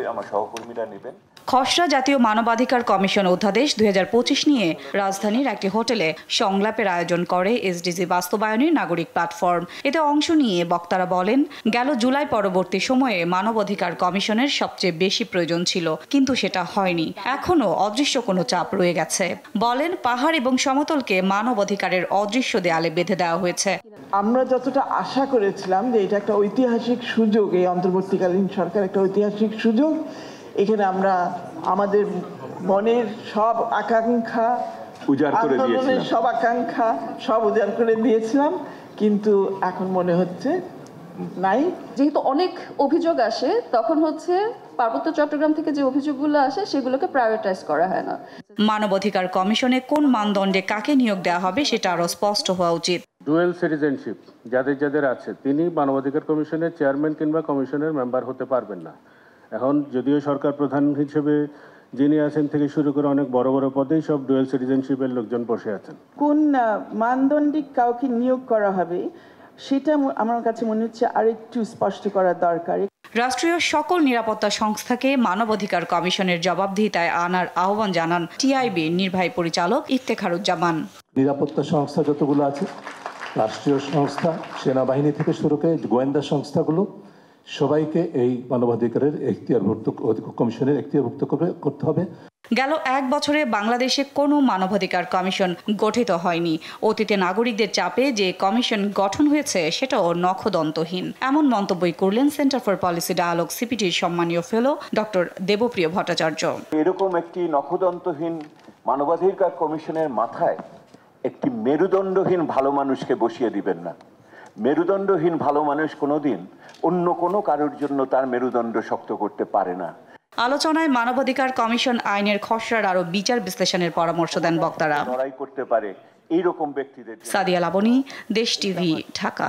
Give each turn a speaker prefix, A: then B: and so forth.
A: আমার সহকর্মীরা নেবেন।
B: খসড়া জাতীয় মানবাধিকার কমিশন অধ্যাদেশ 2025 নিয়ে রাজধানীর একটি হোটেলে সংলাপের আয়োজন করে এসডিজি বাস্তবায়নের নাগরিক প্ল্যাটফর্ম। এতে অংশ নিয়ে বক্তারা বলেন, গেল জুলাই পরবর্তী সময়ে মানবাধিকার কমিশনের সবচেয়ে বেশি প্রয়োজন ছিল, কিন্তু সেটা হয়নি। এখনো অদৃশ্য কোনো চাপ রয়ে গেছে। বলেন, পাহাড় এবং সমতলকে মানবাধিকারের অদৃশ্য দেয়ালে বেঁধে দেওয়া হয়েছে।
C: আমরা যতটা আশা করেছিলাম যে এটা একটা ঐতিহাসিক সুযোগ, এই অন্তর্বর্তীকালীন সরকার একটা ঐতিহাসিক সুযোগ, এখানে আমরা আমাদের মনের সব আকাঙ্ক্ষা
A: উজাড় করে দিয়েছিলাম,
C: সব আকাঙ্ক্ষা সব উজাড় করে দিয়েছিলাম, কিন্তু এখন মনে হচ্ছে নাই।
D: যেহেতু অনেক অভিযোগ আসে, তখন হচ্ছে পার্বত্য চট্টগ্রাম থেকে যে অভিযোগগুলো আসে সেগুলোকে প্রায়োরিটাইজ করা হয় না।
B: মানবাধিকার কমিশনে কোন মানদণ্ডে কাকে নিয়োগ দেওয়া হবে সেটা আরও স্পষ্ট হওয়া উচিত।
E: ডুয়েল সিটিজেনশিপ যাদের আছে তিনি মানবাধিকার কমিশনের চেয়ারম্যান কিংবা কমিশনের মেম্বার হতে পারবেন না। এখন যদিও সরকার প্রধান হিসেবে যিনি আছেন থেকে শুরু করে অনেক বড় বড় পদেই সব ডুয়েল সিটিজেনশিপের লোকজন বসে আছেন।
C: কোন মানদণ্ডিক কাউকে নিয়োগ করা হবে সেটা আমার কাছে মনে হচ্ছে আরেকটু স্পষ্ট করা দরকার।
B: রাষ্ট্রীয় সকল নিরাপত্তা সংস্থাকে মানবাধিকার কমিশনের জবাবদিহিতায় আনার আহ্বান জানান টিআইবির নির্বাহী পরিচালক ইফতেখারুজ্জামান।
F: নিরাপত্তা সংস্থা যতগুলো আছে, রাষ্ট্রীয় সংস্থা, সেনাবাহিনী থেকে শুরু করে গোয়েন্দা সংস্থাগুলো, সবাইকে এই মানবাধিকারের কমিশনের এখতিয়ারভুক্ত করতে হবে।
B: গেল এক বছরে বাংলাদেশে কোনো মানবাধিকার কমিশন গঠিত হয়নি। অতীতে নাগরিকদের চাপে যে কমিশন গঠন হয়েছে সেটাও নখদন্তহীন, এমন মন্তব্যই করলেন সেন্টার ফর পলিসি ডায়ালগ সিপিটির সম্মানীয় ফেলো ডক্টর দেবপ্রিয় ভট্টাচার্য।
A: এরকম একটি নখদন্তহীন মানবাধিকার কমিশনের মাথায় একটি মেরুদণ্ডহীন ভালো মানুষকে বসিয়ে দিবেন না। মেরুদণ্ডহীন ভালো মানুষ কোনোদিন অন্য কোনো কারোর জন্য তার মেরুদণ্ড শক্ত করতে পারে না।
B: আলোচনায় মানবাধিকার কমিশন আইনের খসড়ার আরও বিচার বিশ্লেষণের পরামর্শ দেন বক্তারা।
A: লড়াই করতে পারে এইরকম ব্যক্তিদের।
B: সাদিয়া লাবনী, দেশ টিভি, ঢাকা।